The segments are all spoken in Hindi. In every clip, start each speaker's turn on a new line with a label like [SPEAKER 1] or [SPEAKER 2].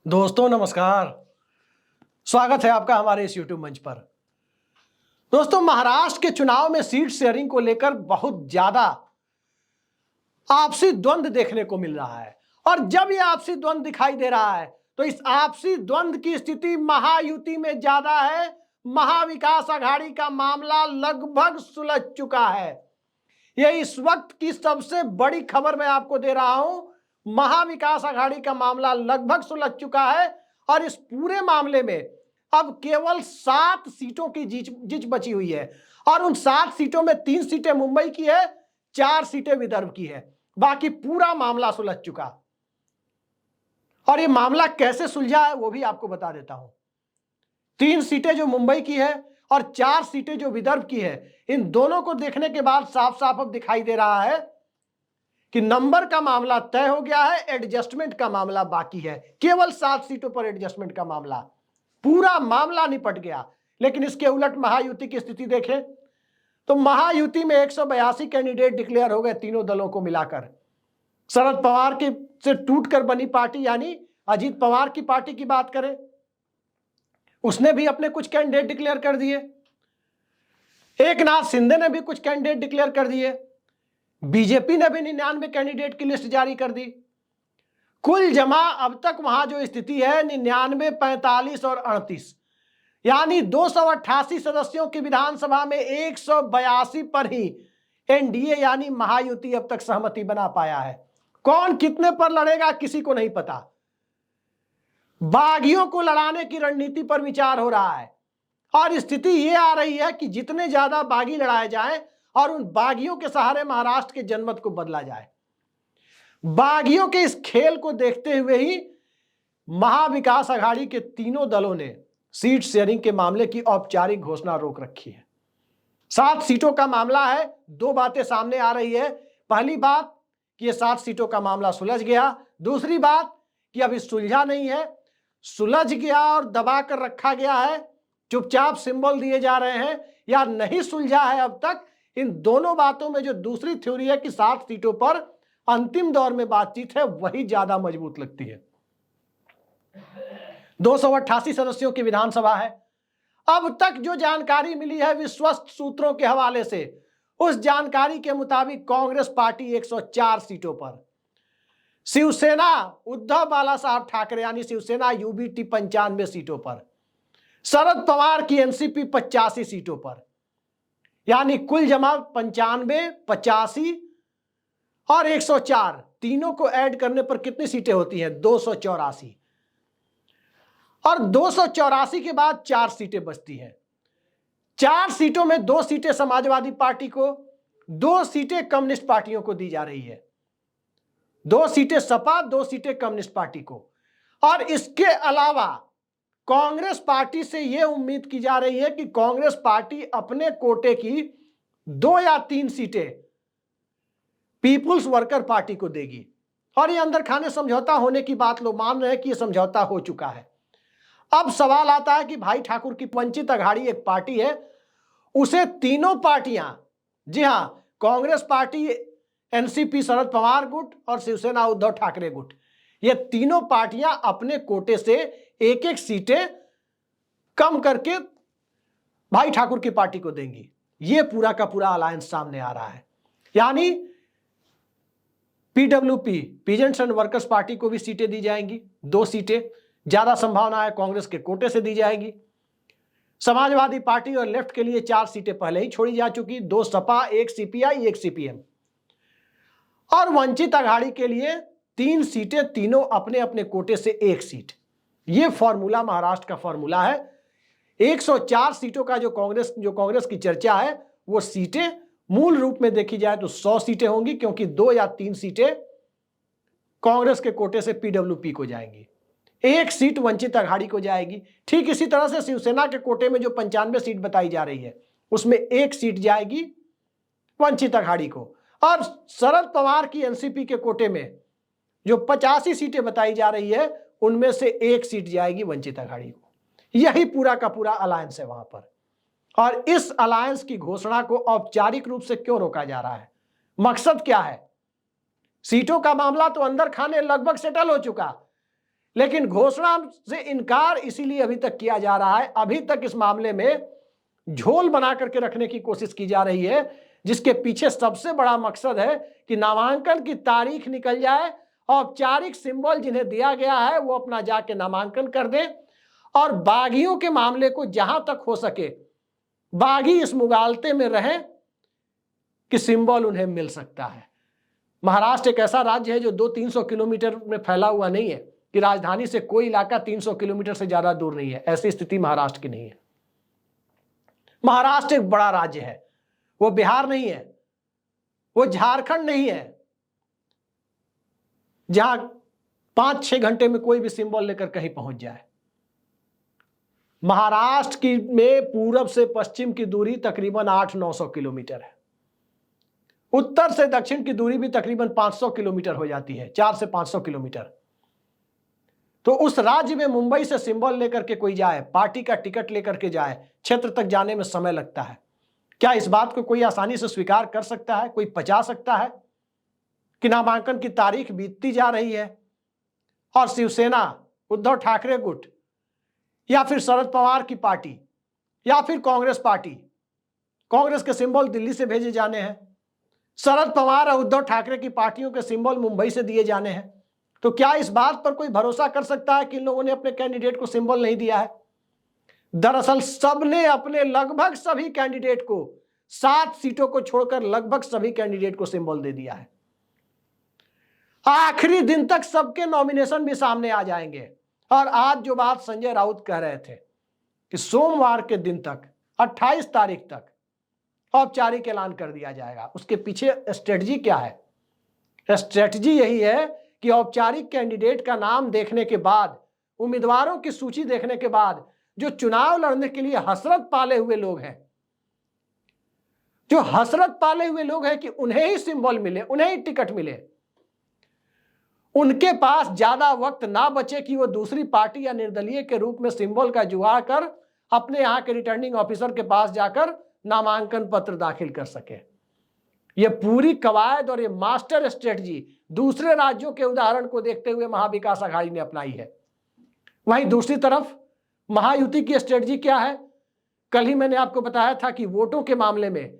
[SPEAKER 1] दोस्तों नमस्कार। स्वागत है आपका हमारे इस YouTube मंच पर। दोस्तों, महाराष्ट्र के चुनाव में सीट शेयरिंग को लेकर बहुत ज्यादा आपसी द्वंद्व देखने को मिल रहा है और जब यह आपसी द्वंद्व दिखाई दे रहा है तो इस आपसी द्वंद्व की स्थिति महायुति में ज्यादा है। महाविकास आघाड़ी का मामला लगभग सुलझ चुका है। यह इस वक्त की सबसे बड़ी खबर मैं आपको दे रहा हूं। महाविकास आघाड़ी का मामला लगभग सुलझ चुका है और इस पूरे मामले में अब केवल 7 सीटों की जीत बची हुई है और उन 7 सीटों में 3 सीटें मुंबई की है, 4 सीटें विदर्भ की है। बाकी पूरा मामला सुलझ चुका। और ये मामला कैसे सुलझा है वो भी आपको बता देता हूं। 3 सीटें जो मुंबई की है और 4 सीटें जो विदर्भ की है, इन दोनों को देखने के बाद साफ साफ अब दिखाई दे रहा है कि नंबर का मामला तय हो गया है, एडजस्टमेंट का मामला बाकी है। केवल 7 सीटों पर एडजस्टमेंट का मामला, पूरा मामला निपट गया। लेकिन इसके उलट महायुति की स्थिति देखें तो महायुति में 182 कैंडिडेट डिक्लेयर हो गए तीनों दलों को मिलाकर। शरद पवार की से टूटकर बनी पार्टी यानी अजीत पवार की पार्टी की बात करें, उसने भी अपने कुछ कैंडिडेट डिक्लेयर कर दिए। एकनाथ शिंदे ने भी कुछ कैंडिडेट डिक्लेयर कर दिए। बीजेपी ने भी 99 कैंडिडेट की लिस्ट जारी कर दी। कुल जमा अब तक वहां जो स्थिति है 99, 45 और 38 यानी 288 सदस्यों की विधानसभा में 182 पर ही एनडीए यानी महायुति अब तक सहमति बना पाया है। कौन कितने पर लड़ेगा किसी को नहीं पता। बागियों को लड़ाने की रणनीति पर विचार हो रहा है और स्थिति यह आ रही है कि जितने ज्यादा बागी लड़ाए जाएं और उन बागियों के सहारे महाराष्ट्र के जनमत को बदला जाए। बागियों के इस खेल को देखते हुए ही महाविकास आघाड़ी के तीनों दलों ने सीट शेयरिंग के मामले की औपचारिक घोषणा रोक रखी है। 7 सीटों का मामला है। 2 बातें सामने आ रही है। पहली बात कि ये 7 सीटों का मामला सुलझ गया। दूसरी बात कि अभी सुलझा नहीं है, सुलझ गया और दबा कर रखा गया है, चुपचाप सिंबल दिए जा रहे हैं या नहीं सुलझा है अब तक। इन दोनों बातों में जो दूसरी थ्योरी है कि 7 सीटों पर अंतिम दौर में बातचीत है, वही ज्यादा मजबूत लगती है। 288 सदस्यों की विधानसभा है। अब तक जो जानकारी मिली है विश्वस्त सूत्रों के हवाले से, उस जानकारी के मुताबिक कांग्रेस पार्टी 104 सीटों पर, शिवसेना उद्धव बाला साहब ठाकरे यानी शिवसेना यूबीटी 95 सीटों पर, शरद पवार की एनसीपी 85 सीटों पर, यानी कुल जमा 95, 85 और 104, तीनों को ऐड करने पर कितनी सीटें होती हैं? 284। और 284 के बाद 4 सीटें बचती हैं। 4 सीटों में 2 सीटें समाजवादी पार्टी को, 2 सीटें कम्युनिस्ट पार्टियों को दी जा रही है। 2 सीटें सपा, 2 सीटें कम्युनिस्ट पार्टी को। और इसके अलावा कांग्रेस पार्टी से यह उम्मीद की जा रही है कि कांग्रेस पार्टी अपने कोटे की 2 या 3 सीटें पीपुल्स वर्कर पार्टी को देगी। और यह अंदर खाने समझौता होने की बात लोग मान रहे हैं कि यह समझौता हो चुका है। अब सवाल आता है कि भाई ठाकुर की वंचित अघाड़ी एक पार्टी है, उसे तीनों पार्टियां, जी हां, कांग्रेस पार्टी, एनसीपी शरद पवार गुट और शिवसेना उद्धव ठाकरे गुट, ये तीनों पार्टियां अपने कोटे से एक एक सीटें कम करके भाई ठाकुर की पार्टी को देंगी। ये पूरा का पूरा अलायंस सामने आ रहा है। यानी PWP, peasants and workers party को भी सीटें दी जाएंगी, 2 सीटें, ज्यादा संभावना है कांग्रेस के कोटे से दी जाएगी। समाजवादी पार्टी और लेफ्ट के लिए 4 सीटें पहले ही छोड़ी जा चुकी, 2 सपा, 1 सीपीआई, 1 सीपीएम। और वंचित अघाड़ी के लिए 3 सीटें, तीनों अपने अपने कोटे से 1 सीट। यह फॉर्मूला महाराष्ट्र का फॉर्मूला है। 104 सीटों का जो कांग्रेस की चर्चा है, वो सीटें मूल रूप में देखी जाए तो 100 सीटें होंगी, क्योंकि 2 या 3 सीटें कांग्रेस के कोटे से पीडब्ल्यूपी को जाएंगी, 1 सीट वंचित अघाड़ी को जाएगी। ठीक इसी तरह से शिवसेना के कोटे में जो 95 सीट बताई जा रही है, उसमें 1 सीट जाएगी वंचित अघाड़ी को। और शरद पवार की एनसीपी के कोटे में जो 85 सीटें बताई जा रही है, उनमें से 1 सीट जाएगी वंचित अघाड़ी को। यही पूरा का पूरा अलायंस है वहां पर। और इस अलायंस की घोषणा को औपचारिक रूप से क्यों रोका जा रहा है? मकसद क्या है? सीटों का मामला तो अंदर खाने लगभग सेटल हो चुका, लेकिन घोषणा से इनकार इसीलिए अभी तक किया जा रहा है। अभी तक इस मामले में झोल बना करके रखने की कोशिश की जा रही है, जिसके पीछे सबसे बड़ा मकसद है कि नामांकन की तारीख निकल जाए, औपचारिक सिंबल जिन्हें दिया गया है वो अपना जाके नामांकन कर दें, और बागियों के मामले को जहां तक हो सके बागी इस मुगालते में रहें कि सिंबल उन्हें मिल सकता है। महाराष्ट्र एक ऐसा राज्य है जो 200-300 किलोमीटर में फैला हुआ नहीं है, कि राजधानी से कोई इलाका 300 किलोमीटर से ज्यादा दूर नहीं है। ऐसी स्थिति महाराष्ट्र की नहीं है। महाराष्ट्र एक बड़ा राज्य है, वो बिहार नहीं है, वो झारखंड नहीं है, जहां 5-6 घंटे में कोई भी सिंबल लेकर कहीं पहुंच जाए। महाराष्ट्र की में पूरब से पश्चिम की दूरी तकरीबन 800-900 किलोमीटर है। उत्तर से दक्षिण की दूरी भी तकरीबन 500 किलोमीटर हो जाती है, 400 से 500 किलोमीटर। तो उस राज्य में मुंबई से सिंबल लेकर के कोई जाए, पार्टी का टिकट लेकर के जाए, क्षेत्र तक जाने में समय लगता है। क्या इस बात को कोई आसानी से स्वीकार कर सकता है? कोई पचा सकता है कि नामांकन की तारीख बीतती जा रही है और शिवसेना, उद्धव ठाकरे गुट, या फिर शरद पवार की पार्टी, या फिर कांग्रेस पार्टी, कांग्रेस के सिंबल दिल्ली से भेजे जाने हैं, शरद पवार और उद्धव ठाकरे की पार्टियों के सिंबल मुंबई से दिए जाने हैं? तो क्या इस बात पर कोई भरोसा कर सकता है कि इन लोगों ने अपने कैंडिडेट को सिंबल नहीं दिया है? दरअसल सबने अपने लगभग सभी कैंडिडेट को, 7 सीटों को छोड़कर लगभग सभी कैंडिडेट को सिंबल दे दिया है। आखिरी दिन तक सबके नॉमिनेशन भी सामने आ जाएंगे। और आज जो बात संजय राउत कह रहे थे कि सोमवार के दिन तक, 28 तारीख तक औपचारिक ऐलान कर दिया जाएगा, उसके पीछे स्ट्रेटजी क्या है? स्ट्रेटजी यही है कि औपचारिक कैंडिडेट का नाम देखने के बाद, उम्मीदवारों की सूची देखने के बाद, जो चुनाव लड़ने के लिए हसरत पाले हुए लोग हैं, जो हसरत पाले हुए लोग हैं कि उन्हें ही सिंबल मिले, उन्हें ही टिकट मिले, उनके पास ज्यादा वक्त ना बचे कि वो दूसरी पार्टी या निर्दलीय के रूप में सिंबल का जुगाड़ कर अपने यहां के रिटर्निंग ऑफिसर के पास जाकर नामांकन पत्र दाखिल कर सके। ये पूरी कवायद और ये मास्टर स्ट्रेटजी दूसरे राज्यों के उदाहरण को देखते हुए महाविकास आघाड़ी ने अपनाई है। वहीं दूसरी तरफ महायुति की स्ट्रेटजी क्या है? कल ही मैंने आपको बताया था कि वोटों के मामले में,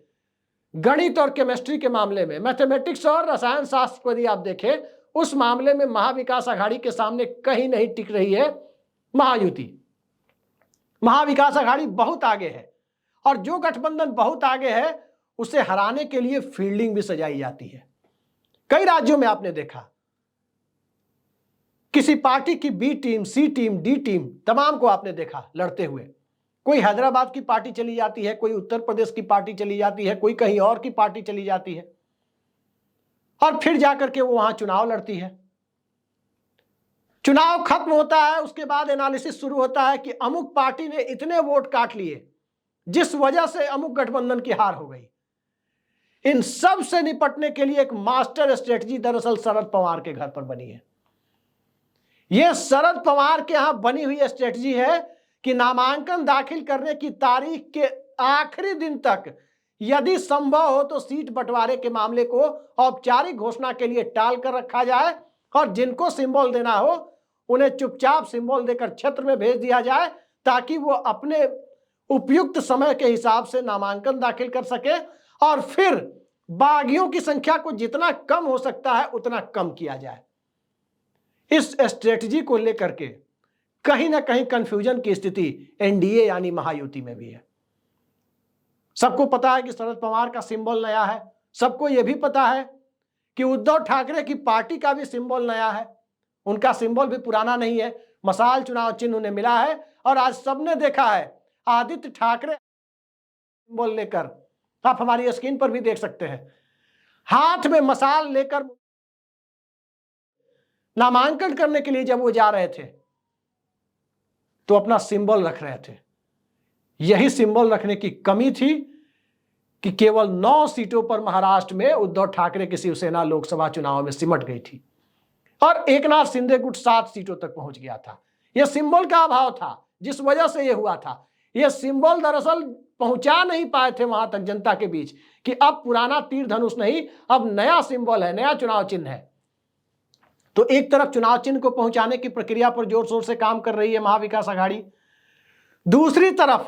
[SPEAKER 1] गणित और केमिस्ट्री के मामले में, मैथमेटिक्स और रसायन शास्त्र को यदि आप देखें, उस मामले में महाविकास आघाड़ी के सामने कहीं नहीं टिक रही है महायुति। महाविकास आघाड़ी बहुत आगे है, और जो गठबंधन बहुत आगे है उसे हराने के लिए फील्डिंग भी सजाई जाती है। कई राज्यों में आपने देखा किसी पार्टी की बी टीम, सी टीम, डी टीम, तमाम को आपने देखा लड़ते हुए। कोई हैदराबाद की पार्टी चली जाती है, कोई उत्तर प्रदेश की पार्टी चली जाती है, कोई कहीं और की पार्टी चली जाती है, और फिर जाकर के वो वहां चुनाव लड़ती है। चुनाव खत्म होता है, उसके बाद एनालिसिस शुरू होता है कि अमुक पार्टी ने इतने वोट काट लिए जिस वजह से अमुक गठबंधन की हार हो गई। इन सब से निपटने के लिए एक मास्टर स्ट्रेटजी दरअसल शरद पवार के घर पर बनी है। यह शरद पवार के यहां बनी हुई स्ट्रेटजी है कि नामांकन दाखिल करने की तारीख के आखिरी दिन तक यदि संभव हो तो सीट बंटवारे के मामले को औपचारिक घोषणा के लिए टाल कर रखा जाए, और जिनको सिंबल देना हो उन्हें चुपचाप सिंबल देकर क्षेत्र में भेज दिया जाए, ताकि वो अपने उपयुक्त समय के हिसाब से नामांकन दाखिल कर सके, और फिर बागियों की संख्या को जितना कम हो सकता है उतना कम किया जाए। इस स्ट्रेटजी को लेकर के कहीं ना कहीं कंफ्यूजन की स्थिति एनडीए यानी महायुति में भी है। सबको पता है कि शरद पवार का सिंबल नया है, सबको यह भी पता है कि उद्धव ठाकरे की पार्टी का भी सिंबल नया है, उनका सिंबल भी पुराना नहीं है, मशाल चुनाव चिन्ह उन्हें मिला है। और आज सबने देखा है आदित्य ठाकरे सिंबल लेकर, आप हमारी स्क्रीन पर भी देख सकते हैं, हाथ में मशाल लेकर नामांकन करने के लिए जब वो जा रहे थे तो अपना सिंबल रख रहे थे। यही सिंबल रखने की कमी थी कि केवल 9 सीटों पर महाराष्ट्र में उद्धव ठाकरे की शिवसेना लोकसभा चुनाव में सिमट गई थी, और एकनाथ शिंदे गुट 7 सीटों तक पहुंच गया था। यह सिंबल का अभाव था जिस वजह से यह हुआ था। यह सिंबल दरअसल पहुंचा नहीं पाए थे वहां तक जनता के बीच कि अब पुराना तीर धनुष नहीं, अब नया सिंबल है, नया चुनाव चिन्ह है। तो एक तरफ चुनाव चिन्ह को पहुंचाने की प्रक्रिया पर जोर शोर से काम कर रही है महाविकास आघाड़ी, दूसरी तरफ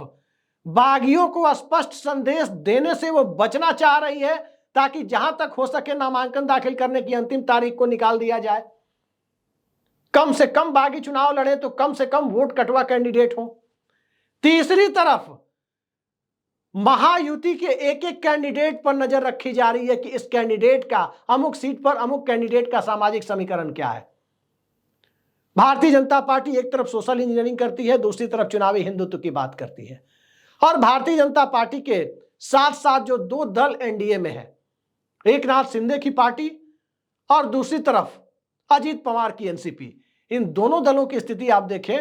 [SPEAKER 1] बागियों को स्पष्ट संदेश देने से वो बचना चाह रही है ताकि जहां तक हो सके नामांकन दाखिल करने की अंतिम तारीख को निकाल दिया जाए, कम से कम बागी चुनाव लड़े तो कम से कम वोट कटवा कैंडिडेट हो। तीसरी तरफ महायुति के एक एक कैंडिडेट पर नजर रखी जा रही है कि इस कैंडिडेट का अमुक सीट पर अमुक कैंडिडेट का सामाजिक समीकरण क्या है। भारतीय जनता पार्टी एक तरफ सोशल इंजीनियरिंग करती है, दूसरी तरफ चुनावी हिंदुत्व की बात करती है। और भारतीय जनता पार्टी के साथ साथ जो दो दल एनडीए में है, एक नाथ शिंदे की पार्टी और दूसरी तरफ अजीत पवार की एनसीपी, इन दोनों दलों की स्थिति आप देखें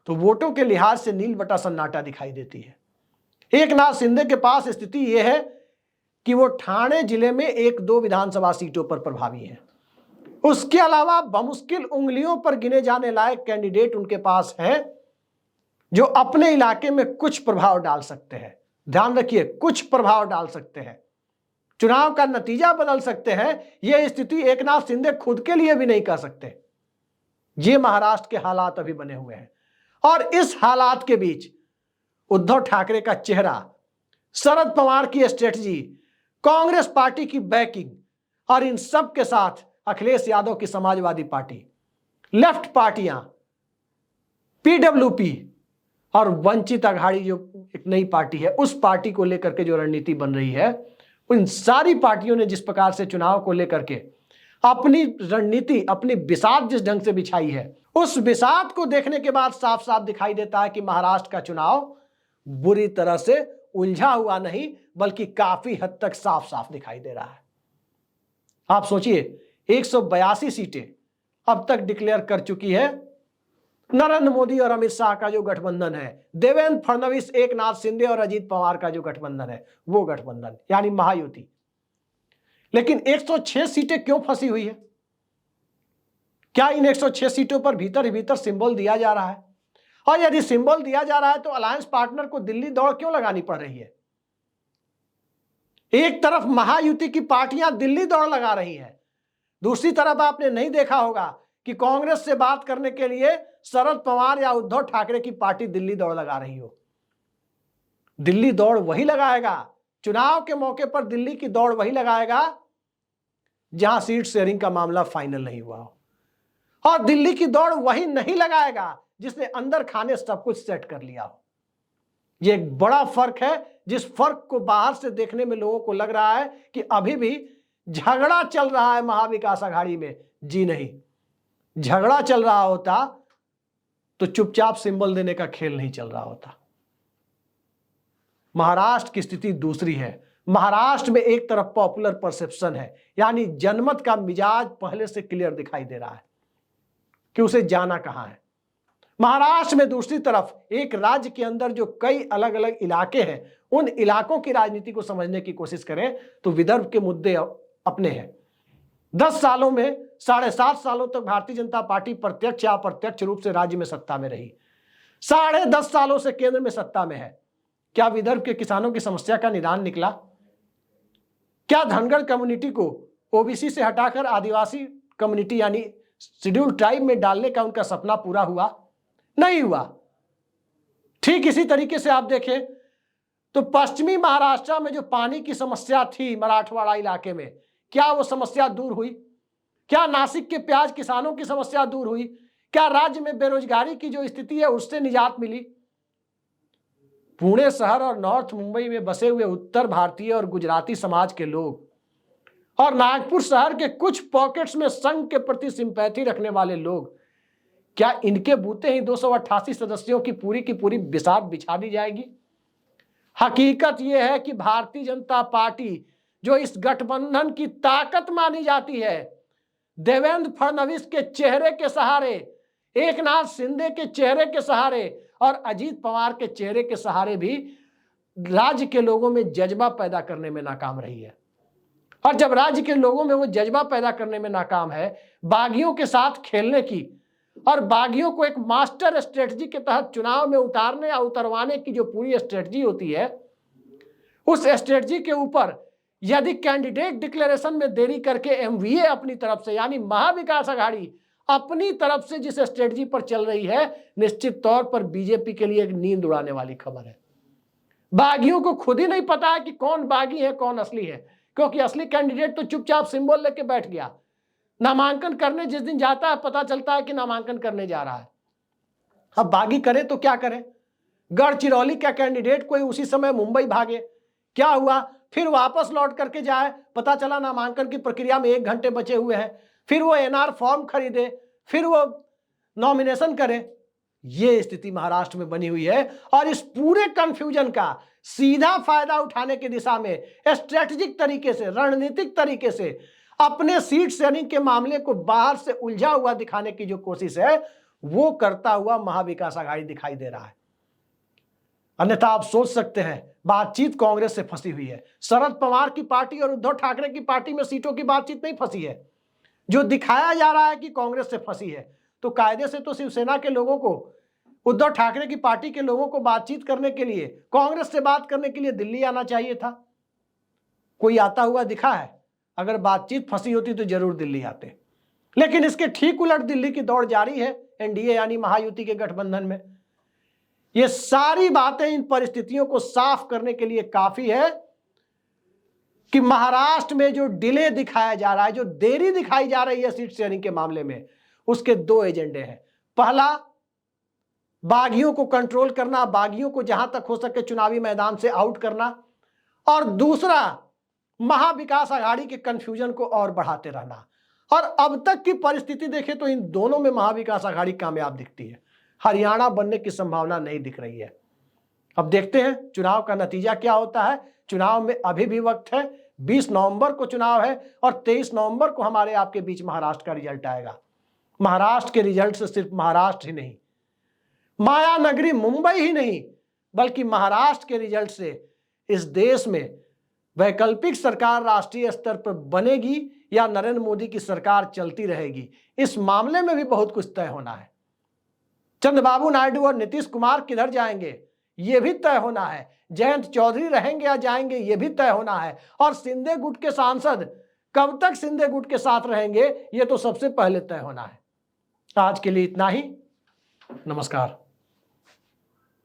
[SPEAKER 1] तो वोटों के लिहाज से नील बटा सन्नाटा दिखाई देती है। एक नाथ शिंदे के पास स्थिति यह है कि वो ठाणे जिले में 1-2 विधानसभा सीटों पर प्रभावी है, उसके अलावा बमुश्किल उंगलियों पर गिने जाने लायक कैंडिडेट उनके पास हैं जो अपने इलाके में कुछ प्रभाव डाल सकते हैं। ध्यान रखिए, कुछ प्रभाव डाल सकते हैं, चुनाव का नतीजा बदल सकते हैं। यह स्थिति एक नाथ शिंदे खुद के लिए भी नहीं कर सकते। ये महाराष्ट्र के हालात अभी बने हुए हैं और इस हालात के बीच उद्धव ठाकरे का चेहरा, शरद पवार की स्ट्रेटजी, कांग्रेस पार्टी की बैकिंग और इन सब के साथ अखिलेश यादव की समाजवादी पार्टी, लेफ्ट पार्टियां, पीडब्ल्यूपी और वंचित आघाड़ी जो एक नई पार्टी है, उस पार्टी को लेकर के जो रणनीति बन रही है, उन सारी पार्टियों ने जिस प्रकार से चुनाव को लेकर के अपनी रणनीति, अपनी बिसात जिस ढंग से बिछाई है, उस बिसात को देखने के बाद साफ साफ दिखाई देता है कि महाराष्ट्र का चुनाव बुरी तरह से उलझा हुआ नहीं बल्कि काफी हद तक साफ साफ दिखाई दे रहा है। आप सोचिए, 182 सीटें अब तक डिक्लेयर कर चुकी है नरेंद्र मोदी और अमित शाह का जो गठबंधन है, देवेंद्र फडणवीस, एक नाथ शिंदे और अजीत पवार का जो गठबंधन है, वो गठबंधन यानी महायुति। लेकिन 106 सीटें क्यों फंसी हुई है? क्या इन 106 सीटों पर भीतर ही भीतर सिंबल दिया जा रहा है? और यदि सिंबल दिया जा रहा है तो अलायंस पार्टनर को दिल्ली दौड़ क्यों लगानी पड़ रही है? एक तरफ महायुति की पार्टियां दिल्ली दौड़ लगा रही हैं, दूसरी तरफ आपने नहीं देखा होगा कि कांग्रेस से बात करने के लिए शरद पवार या उद्धव ठाकरे की पार्टी दिल्ली दौड़ लगा रही हो। दिल्ली दौड़ वही लगाएगा, चुनाव के मौके पर दिल्ली की दौड़ वही लगाएगा जहां सीट शेयरिंग का मामला फाइनल नहीं हुआ हो, और दिल्ली की दौड़ वही नहीं लगाएगा जिसने अंदर खाने सब कुछ सेट कर लिया हो। यह एक बड़ा फर्क है, जिस फर्क को बाहर से देखने में लोगों को लग रहा है कि अभी भी झगड़ा चल रहा है महाविकास आघाड़ी में। जी नहीं, झगड़ा चल रहा होता तो चुपचाप सिंबल देने का खेल नहीं चल रहा होता। महाराष्ट्र की स्थिति दूसरी है। महाराष्ट्र में एक तरफ पॉपुलर परसेप्शन है, यानी जनमत का मिजाज पहले से क्लियर दिखाई दे रहा है कि उसे जाना कहां है। महाराष्ट्र में दूसरी तरफ एक राज्य के अंदर जो कई अलग अलग इलाके हैं, उन इलाकों की राजनीति को समझने की कोशिश करें तो विदर्भ के मुद्दे अपने हैं। 10 सालों में 7.5 सालों तक भारतीय जनता पार्टी प्रत्यक्ष या अप्रत्यक्ष रूप से राज्य में सत्ता में रही, 10.5 सालों से केंद्र में सत्ता में है। क्या विदर्भ के किसानों की समस्या का निदान निकला? क्या धनगर कम्युनिटी को ओबीसी से हटाकर आदिवासी कम्युनिटी यानी शेड्यूल ट्राइब में डालने का उनका सपना पूरा हुआ? नहीं हुआ। ठीक इसी तरीके से आप देखें तो पश्चिमी महाराष्ट्र में जो पानी की समस्या थी मराठवाड़ा इलाके में, क्या वो समस्या दूर हुई? क्या नासिक के प्याज किसानों की समस्या दूर हुई? क्या राज्य में बेरोजगारी की जो स्थिति है उससे निजात मिली? पुणे शहर और नॉर्थ मुंबई में बसे हुए उत्तर भारतीय और गुजराती समाज के लोग और नागपुर शहर के कुछ पॉकेट्स में संघ के प्रति सिंपैथी रखने वाले लोग, क्या इनके बूते ही 288 सदस्यों की पूरी बिसात बिछा दी जाएगी? हकीकत यह है कि भारतीय जनता पार्टी जो इस गठबंधन की ताकत मानी जाती है, देवेंद्र फडणवीस के चेहरे के सहारे, एक नाथ शिंदे के चेहरे के सहारे और अजीत पवार के चेहरे के सहारे भी राज्य के लोगों में जज्बा पैदा करने में नाकाम रही है। और जब राज्य के लोगों में वो जज्बा पैदा करने में नाकाम है, बागियों के साथ खेलने की और बागियों को एक मास्टर स्ट्रेटजी के तहत चुनाव में उतारने या उतरवाने की जो पूरी स्ट्रेटजी होती है, उस स्ट्रेटजी के ऊपर यदि कैंडिडेट डिक्लेरेशन में देरी करके एमवीए अपनी तरफ से यानी महाविकास आघाड़ी अपनी तरफ से जिस स्ट्रेटजी पर चल रही है, निश्चित तौर पर बीजेपी के लिए एक नींद उड़ाने वाली खबर है। बागियों को खुद ही नहीं पता है कि कौन बागी है कौन असली है, क्योंकि असली कैंडिडेट तो चुपचाप सिंबल लेके बैठ गया। नामांकन करने जिस दिन जाता है पता चलता है कि नामांकन करने जा रहा है। अब बागी करे तो क्या करे? गढ़चिरौली का कैंडिडेट कोई उसी समय मुंबई भागे, क्या हुआ? फिर वापस लौट करके जाए, पता चला नामांकन की प्रक्रिया में 1 घंटे बचे हुए हैं। फिर वो एनआर फॉर्म खरीदे, फिर वो नॉमिनेशन करे। ये स्थिति महाराष्ट्र में बनी हुई है और इस पूरे कंफ्यूजन का सीधा फायदा उठाने की दिशा में स्ट्रेटेजिक तरीके से, रणनीतिक तरीके से अपने सीट शेयरिंग के मामले को बाहर से उलझा हुआ दिखाने की जो कोशिश है वो करता हुआ महाविकास आघाड़ी दिखाई दे रहा है। अन्यथा आप सोच सकते हैं बातचीत कांग्रेस से फंसी हुई है। शरद पवार की पार्टी और उद्धव ठाकरे की पार्टी में सीटों की बातचीत नहीं फंसी है। जो दिखाया जा रहा है कि कांग्रेस से फंसी है, तो कायदे से तो शिवसेना के लोगों को, उद्धव ठाकरे की पार्टी के लोगों को बातचीत करने के लिए, कांग्रेस से बात करने के लिए दिल्ली आना चाहिए था। कोई आता हुआ दिखा है? अगर बातचीत फंसी होती तो जरूर दिल्ली आते, लेकिन इसके ठीक उलट दिल्ली की दौड़ जारी है एनडीए यानी महायुति के गठबंधन में। ये सारी बातें इन परिस्थितियों को साफ करने के लिए काफी है कि महाराष्ट्र में जो डिले दिखाया जा रहा है, जो देरी दिखाई जा रही है सीट शेयरिंग के मामले में, उसके 2 एजेंडे हैं। पहला, बागियों को कंट्रोल करना, बागियों को जहां तक हो सके चुनावी मैदान से आउट करना, और दूसरा महाविकास आघाड़ी के कंफ्यूजन को और बढ़ाते रहना। और अब तक की परिस्थिति देखें तो इन दोनों में महाविकास आघाड़ी कामयाब दिखती है। हरियाणा बनने की संभावना नहीं दिख रही है। अब देखते हैं चुनाव का नतीजा क्या होता है। चुनाव में अभी भी वक्त है, 20 नवंबर को चुनाव है और 23 नवंबर को हमारे आपके बीच महाराष्ट्र का रिजल्ट आएगा। महाराष्ट्र के रिजल्ट से सिर्फ महाराष्ट्र ही नहीं, माया नगरी मुंबई ही नहीं, बल्कि महाराष्ट्र के रिजल्ट से इस देश में वैकल्पिक सरकार राष्ट्रीय स्तर पर बनेगी या नरेंद्र मोदी की सरकार चलती रहेगी, इस मामले में भी बहुत कुछ तय होना है। चंद्रबाबू नायडू और नीतीश कुमार किधर जाएंगे यह भी तय होना है। जयंत चौधरी रहेंगे या जाएंगे यह भी तय होना है। और शिंदे गुट के सांसद कब तक शिंदे गुट के साथ रहेंगे यह तो सबसे पहले तय होना है। आज के लिए इतना ही। नमस्कार।